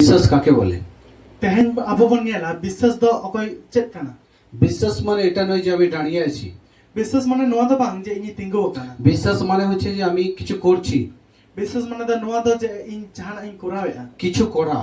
বিশ্বাস কাকে বলে? তেহেন আবো বন নিয়ালা বিশ্বাস দ অকয় চেত কানা। বিশ্বাস মানে এটা নয় যে আমি দাঁড়িয়ে আছি। বিশ্বাস মানে নোয়া দ বাং যে ইনি তিঙ্গো কানা। বিশ্বাস মানে হচ্ছে যে আমি কিছু করছি, বিশ্বাস মানে দ নোয়া দ যে ইন জাহানা ইন কোরাওয়া কিছু করা।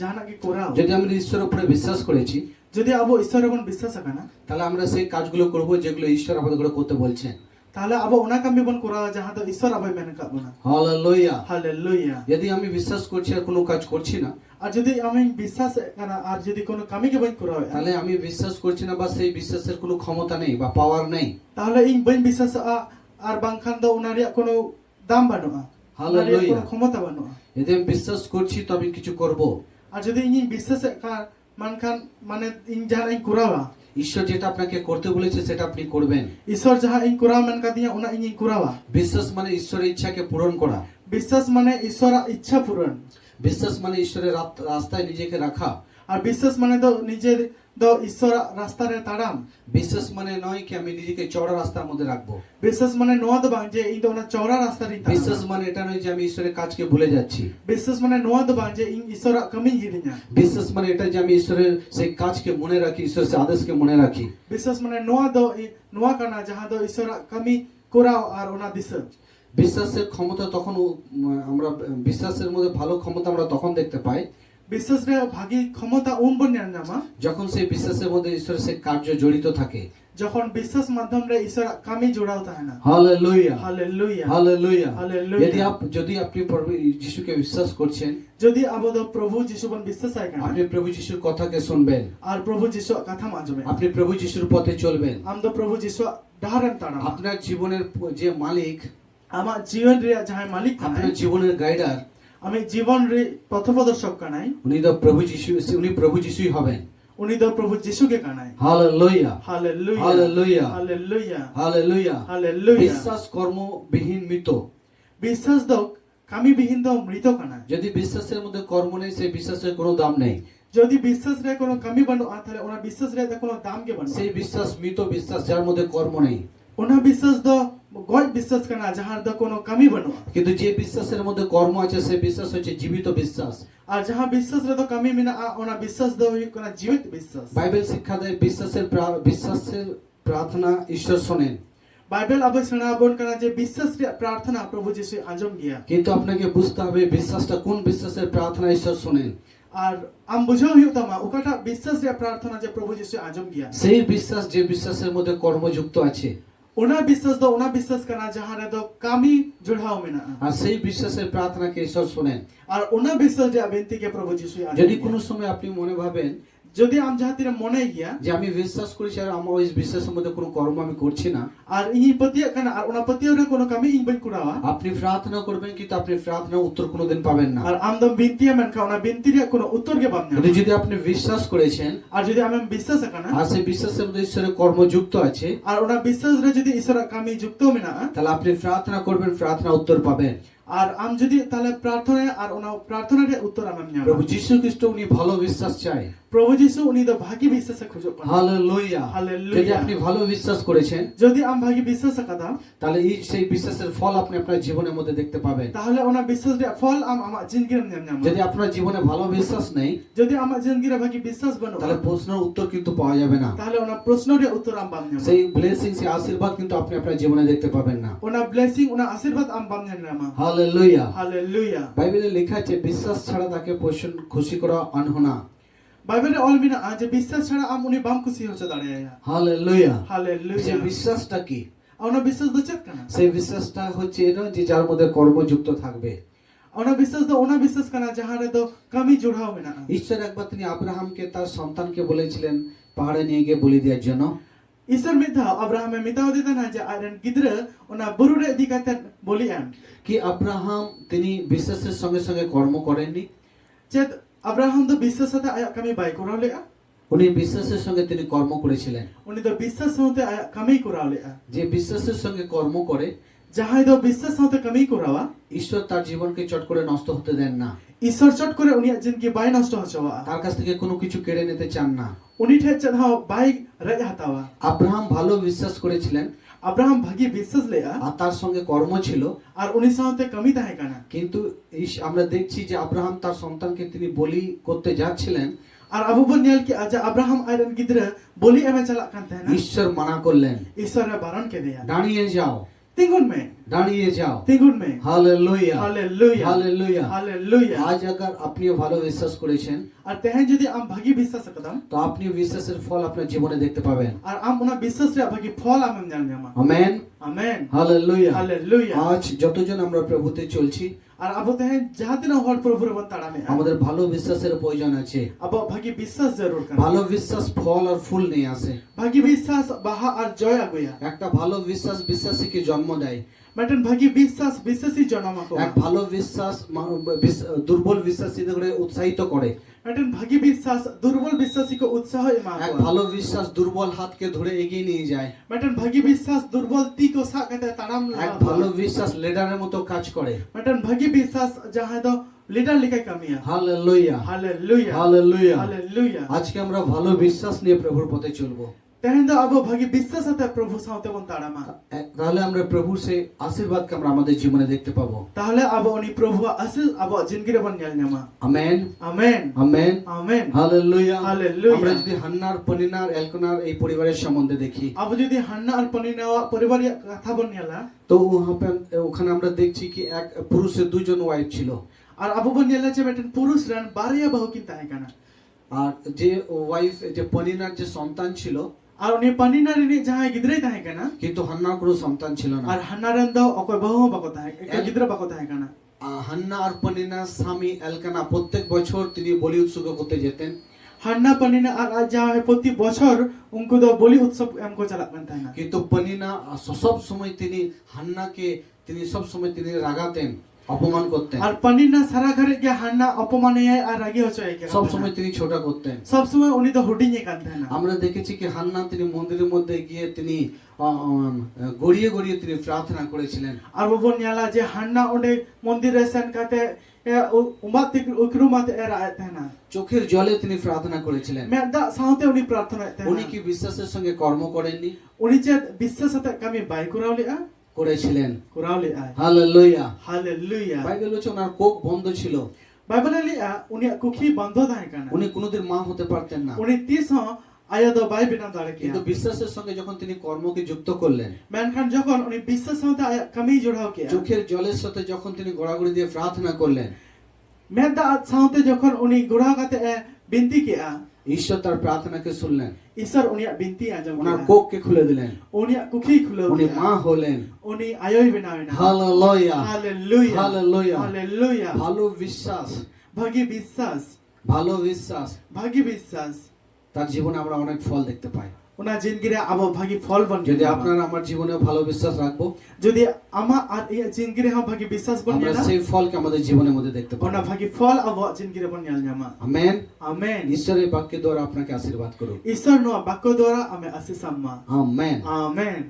জাহানা কি কোরাও। যদি আমরা ঈশ্বরের উপরে বিশ্বাস করেছি, যদি আবো ঈশ্বরের বন বিশ্বাস কানা তাহলে আমরা সেই কাজগুলো করব যেগুলো ঈশ্বর আমাদের করতে বলছেন। তাহলে আবো ওনা কামি বন কোরাওয়া জাহা দ ঈশ্বর আবো মেনে কাবনা। হালেলুয়া। হালেলুয়া। যদি আমি বিশ্বাস করছি আর কোনো কাজ করছি না, আর যদি আমি বিশ্বাস কানা আর যদি কোনো কামি কে বন কোরাওয়া তাহলে আমি বিশ্বাস করছি না বা সেই বিশ্বাসের কোনো ক্ষমতা নেই বা পাওয়ার নেই। তাহলে ইন বন বিশ্বাস আর বাংখান দ ওনার কোনো দাম বানুয়া। হালেলুয়া। কোনো ক্ষমতা বানুয়া। যদি আমি বিশ্বাস করছি তো আমি কিছু করব। আর যদি ইন বিশ্বাস মানখান মানে ইন জাহানা ইন কোরাওয়া ঈশ্বর যেটা আপনাকে করতে বলেছে সেটা আপনি করবেন। ঈশ্বর যাহা ইন কোরাও মান কা দিয়া ওনা ইন কোরাওয়া। বিশ্বাস মানে ঈশ্বরের ইচ্ছাকে পূরণ করা। বিশ্বাস মানে ঈশ্বর ইচ্ছা পূরণ। বিশ্বাস মানে ঈশ্বরের রাস্তায় নিজেকে রাখা। আর বিশ্বাস মানে তো নিজের দ ঈশ্বর রাস্তারে তাড়াম। বিশ্বাস মানে নয় কি আমি নিজেকে চওড়া রাস্তার মধ্যে রাখবো। বিশ্বাস মানে নোয়া দ বাং যে ইন তো ওনা চওড়া রাস্তারে বিশ্বাস মানে এটা নয় যে আমি ঈশ্বরের কাজকে ভুলে যাচ্ছি। বিশ্বাস মানে নোয়া দ বাং যে ইন ঈশ্বর কামি গিরিনা। বিশ্বাস মানে এটা যে আমি ঈশ্বরের সেই কাজকে মনে রাখি, ঈশ্বরের সেই আদেশকে মনে রাখি। বিশ্বাস মানে নোয়া দ নোয়া কানা যাহা দ ঈশ্বর কামি কোরাও আর ওনা দিস। বিশ্বাসের ক্ষমতা তখন আমরা বিশ্বাসের মধ্যে ভালো ক্ষমতা আমরা তখন দেখতে পাই বিশ্বাস রে ভাগী ক্ষমতা উন বন নামা যখন সেই বিশ্বাসের মধ্যে ঈশ্বরের সেই কার্য জড়িত থাকে। যখন বিশ্বাস মাধ্যম রে ঈশ্বর কামি জোড়াও থাকে না। হালেলুয়া। হালেলুয়া। হালেলুয়া। হালেলুয়া। যদি আপনি প্রভু যিশুকে বিশ্বাস করছেন, যদি আবদ প্রভু যিশু বন বিশ্বাস আই কানা আপনি প্রভু যিশুর কথাকে শুনবেন, আর প্রভু যিশু কথা মানজবে আপনি প্রভু যিশুর পথে চলবেন। আম তো প্রভু যিশু ডাহারান তাড়া আপনার জীবনের যে মালিক, আমার জীবন রে যাহাই মালিক আপনার কানাই জীবনের গাইডার, আমি জীবন রে পথপ্রদর্শক কানাই উনি তো প্রভু যিশু, উনি প্রভু যিশুই হবেন। উনি তো প্রভু যিশুকে Kanai. Hallelujah. Hallelujah. Hallelujah. Hallelujah. Hallelujah. Hallelujah. বিশ্বাস কর্মবিহীন মৃত। বিশ্বাস দ কামি বিহীন দ মৃত কানা। যদি বিশ্বাসের মধ্যে কর্ম নেই, সেই বিশ্বাসের কোনো দাম নেই। যদি বিশ্বাস রে কোনো কামি বানো তাহলে ওনা বিশ্বাস রে কোনো দাম কে বানো। সেই বিশ্বাস মৃত বিশ্বাস, যার মধ্যে কর্ম নেই। ওনা বিশ্বাস দ গজ বিশ্বাস কানা যাহার দ কোনো কামি বানো। কিন্তু যে বিশ্বাসের মধ্যে কর্ম আছে সেই বিশ্বাস হচ্ছে জীবিত বিশ্বাস। আর যাহা বিশ্বাস রে তো কামি মিনা ওনা বিশ্বাস দ হই কোনা জীবিত বিশ্বাস। বাইবেল শিক্ষা দেয় বিশ্বাসের প্রার্থনা ঈশ্বর শোনেন। বাইবেল আবে শোনাবন কানা যে বিশ্বাস রে প্রার্থনা প্রভু যিশু আজম গিয়া। কিন্তু আপনাকে বুঝতে হবে বিশ্বাসটা কোন বিশ্বাসের প্রার্থনা ঈশ্বর শোনেন। আর আম বুঝাও হিউ তামা ওকাটা বিশ্বাস রে প্রার্থনা যে প্রভু যিশু আজম গিয়া। সেই বিশ্বাস যে বিশ্বাসের মধ্যে কর্মযুক্ত আছে। ওনা বিশ্বাস দ ওনা বিশ্বাস কানা যাহারে দ কামি জুড়াও মিনা। আর সেই বিশ্বাসের প্রার্থনাকে ঈশ্বর শোনেন। আর ওনা বিশ্বাস যে বেনতি কে প্রভু যিশু আজম। যদি কোনো সময় আপনি মনে ভাবেন যদি আম যাহাতিরে মনে গিয়া যে আমি বিশ্বাস করেছি আর আমার ওই বিশ্বাসের মধ্যে কোনো কর্ম আমি করছি না, আর ইনি পতিয়া কানা আর ওনা পতিয়ারে কোনো কামি ইন বই কুরাওয়া। আপনি প্রার্থনা করবেন কিন্তু আপনি প্রার্থনার উত্তর কোনোদিন পাবেন না। আর আমদম বিনতিয়া মান কা ওনা বিনতিরে কোনো উত্তর কে পাম না। কিন্তু যদি আপনি বিশ্বাস করেছেন আর যদি আমি বিশ্বাস কানা আর সেই বিশ্বাসের মধ্যে ঈশ্বরের কর্মযুক্ত আছে, আর ওনা বিশ্বাস রে যদি ঈশ্বর কামি যুক্ত মিনা তাহলে আপনি প্রার্থনা করবেন, প্রার্থনা উত্তর পাবেন। আর আম যদি তাহলে প্রার্থনায় আর ওনা প্রার্থনার উত্তর আমি নিয়া। প্রভু যীশু খ্রিস্ট উনি ভালো বিশ্বাস চায়। প্রভু যিশু উনি তো ভাগী বিশ্বাসে খুঁজো পান। হালেলুয়া। হালেলুয়া। যদি আপনি ভালো বিশ্বাস করেছেন, যদি আম ভাগী বিশ্বাস কাদা তাহলে এই সেই বিশ্বাসের ফল আপনি আপনার জীবনের মধ্যে দেখতে পাবেন। তাহলে ওনা বিশ্বাস রে ফল আম আমার জিন্দগির নিয়া। যদি আপনার জীবনে ভালো বিশ্বাস নেই, যদি আমার জিন্দগিরে ভাগী বিশ্বাস বানো তাহলে প্রশ্নের উত্তর কিন্তু পাওয়া যাবে না। তাহলে ওনা প্রশ্নরে উত্তর আম পাম না। সেই ব্লেসিং, সেই আশীর্বাদ কিন্তু আপনি আপনার জীবনে দেখতে পাবেন না। ওনা ব্লেসিং ওনা আশীর্বাদ আম পাম না। হালেলুয়া। হালেলুয়া। বাইবেলে লেখা আছে বিশ্বাস ছাড়া তাকে খুশি করা অনহনা। বাইবেলে অলমিনা যে বিশ্বাস ছাড়া আম উনি বাম খুশি হচ্ছে দাঁড়িয়ে। হালেলুয়া। হালেলুয়া। সেই বিশ্বাসটা কি? ওনা বিশ্বাস দচত কানা। সেই বিশ্বাসটা হচ্ছে এটা যে যার মধ্যে কর্মযুক্ত থাকবে। ওনা বিশ্বাস দ ওনা বিশ্বাস কানা যাহারে দ কামি জুড়াও মিনা। ঈশ্বর একবার তিনি আব্রাহামকে তার সন্তানকে বলেছিলেন পাহাড়ে নিয়ে গিয়ে বলি দেওয়ার জন্য। ঈশ্বর মিথা আব্রাহামে মিতাও দিতা না যে আয়রন গিদ্র ওনা বুরুরে দিকাতে বলি আন কি আব্রাহাম তিনি বিশ্বাসের সঙ্গে সঙ্গে কর্ম করেননি? চেত আব্রাহাম তো বিশ্বাস সাথে আয়া কামি বাই করালে উনি বিশ্বাসের সঙ্গে তিনি কর্ম করেছিলেন। উনি তো বিশ্বাস হতে আয়া কামি করালে যে বিশ্বাসের সঙ্গে কর্ম করে, যাহাই তো বিশ্বাস হতে কামি করাওয়া, ঈশ্বর তার জীবনকে চট করে নষ্ট হতে দেন না। ঈশ্বর চট করে উনি জিনকি বাই নষ্ট হচওয়া। তার কাছ থেকে কোনো কিছু কেড়ে নিতে চান না। উনি ঠে চাও বাই রেজ হাতাওয়া। আব্রাহাম ভালো বিশ্বাস করেছিলেন। अब्राहम भागी विश्वास ले আর তার সঙ্গে কর্ম ছিল, और उनी साथे कमी ताहे काना কিন্তু আমরা দেখছি যে আব্রাহাম তার সন্তানকে তিনি বলি করতে যাচ্ছিলেন, और अबु बन नेल कि आज अब्राहम आयरन गिद्र बोली एमे चला कान ताहे ना ঈশ্বর মানা করলেন, ईश्वर ने बारण के दिया দাঁড়িয়ে যাও, तिंगुन में দাঁড়িয়ে যাও। में হালেলুয়া, हालेलुया হালেলুয়া। हालेलुया আজ আগার আপনিও ভালো বিশ্বাস করেছেন, और तेहन यदि आम भागी विश्वास कदम তো আপনি বিশ্বাসের ফল আপনার জীবনে দেখতে পাবেন। और आम उना विश्वास रे भागी फल आम जान जामा আমেন, आमेन হালেলুয়া। हालेलुया আজ যতজন আমরা প্রভুতে চলছি, और अब तेहन जहां दिन हर प्रभु रे बताड़ा में আমাদের ভালো বিশ্বাসের প্রয়োজন আছে। अब भागी विश्वास जरूर कर ভালো বিশ্বাস ফল আর ফুল নিয়ে আসে। भागी विश्वास बाहा और जय आगुया একটা ভালো বিশ্বাস বিশ্বাসীকে জন্ম দেয়, मटन भागी विश्वास विश्वासी जनमा को এক ভালো বিশ্বাস দুর্বল বিশ্বাসীদের উৎসাহিত করে, मटन भागी विश्वास दुर्बल विश्वासी को उत्साह इमा এক को ভালো বিশ্বাস দুর্বল হাতকে ধরে এগিয়ে নিয়ে যায়, मटन भागी विश्वास दुर्बल ती को सा कहते ताड़ाम এক ভালো বিশ্বাস লিডারের মতো কাজ করে। मटन भागी विश्वास जहां तो लीडर लिखा कमिया হালেলুয়া, हालेलुया হালেলুয়া। हालेलुया আজকে আমরা ভালো বিশ্বাস নিয়ে প্রভুর পথে চলবো। तेहन तो अब भागी विश्वास है प्रभु साथे बन ताड़ामा তাহলে আমরা প্রভুর সেই আশীর্বাদকে আমরা আমাদের জীবনে দেখতে পাবো। ताहले अब उनी प्रभु असल अब जिंदगी रे बन नेल नमा আমেন, आमेन আমেন, आमेन হালেলুয়া। हालेलुया আমরা যদি হান্নার, পনিনার, এলকনার এই পরিবারের সম্বন্ধে দেখি, अब यदि हन्ना और पनिना परिवार कथा बन नेला তো ওখানে আমরা দেখছি কি এক পুরুষের দুজন ওয়াইফ ছিল, और अब बन नेला जे बेटन पुरुष रन बारिया बहु किन ताहे काना আর যে ওয়াইফ যে পনিনার যে সন্তান ছিল, और उनी पनिना रे जहां गिद्रे ताहे काना কিন্তু হান্নার কোনো সন্তান ছিল না। और हन्ना रन दो अकोय बहु बको ताहे एक गिद्रे बको ताहे काना হান্না আর পনিনার স্বামী এলকানা প্রত্যেক বছর তিনি বলি উৎসর্গ করতে যেতেন, हन्ना पनिना और आज जहां प्रति बছর उनको दो बोली उत्सव हमको चला कान ताहे ना কিন্তু পনিনা সব সময় তিনি হান্নাকে সব সময় তিনি রাগাতেন, অপমান করতেন, और पनिना सारा घरे के हन्ना अपमान है और रागी हो चाहे के সব সময় তিনি ছোটা করতেন। सब समय उनी तो हुडिंग कान ताहे ना আমরা দেখেছি কি হান্না তিনি মন্দিরের মধ্যে গিয়ে তিনি গড়িয়ে গড়িয়ে তিনি প্রার্থনা করেছিলেন। और वो बोल नेला जे हन्ना ओंडे मंदिर रे सन काते उमात उकरुमात एरा आते ना চোখের জলে তিনি প্রার্থনা করেছিলেন। मैं दा साउते उनी प्रार्थना आते উনি কি বিশ্বাসের সঙ্গে কর্ম করেননি? उनी जे विश्वास आते कमी बाई कुरावली করেছিলেন। आ হালেলুয়া। हालेलुया বাইবেল বলছে ওনার কোক বন্ধ ছিল, बाइबल ले उनी कुखी बंद थाहे काना উনি কোনোদিন মা হতে পারতেন না, उनी 30 आया दो बाई बिना दाड़े কিন্তু किया বিশ্বাসের সঙ্গে যখন তিনি কর্মকে যুক্ত করলেন, मेनखान जखन उनी विश्वास साथे आया कमी जोड़ाव किया চোখের জলের সাথে যখন তিনি গড়াগড়ি দিয়ে প্রার্থনা করলেন, मेदा साथे जखन उनी गुड़ा काते बिनती किया ঈশ্বর তার প্রার্থনাকে শুনলেন, ईश्वर उनी बिनती आजम ওনার কোককে খুলে দিলেন, उनी कुखी खुलो উনি মা হলেন। उनी आयोई बिनावे ना হালেলুয়া, हालेलुया হালেলুয়া। हालेलुया ভালো বিশ্বাস, भागी विश्वास ভালো বিশ্বাস भागी विश्वास তার জীবনে আমরা অনেক ফল দেখতে পাই। उना जिंदगी रे अब भागी फल बन যদি আপনার আমার জীবনে ভালো বিশ্বাস রাখবো, যদি আমা আর এই জিंदगी रे हम भागी विश्वास बन আমরা नेला সেই ফলকে আমাদের জীবনের মধ্যে দেখতে পাবো। उना भागी फल अब जिंदगी रे बन नेल जामा আমেন। आमेन ঈশ্বরের বাক্যের দ্বারা আপনাকে আশীর্বাদ করুন। ईश्वर नो बाक्य द्वारा हमें आशीष सम्मा আমেন। आमेन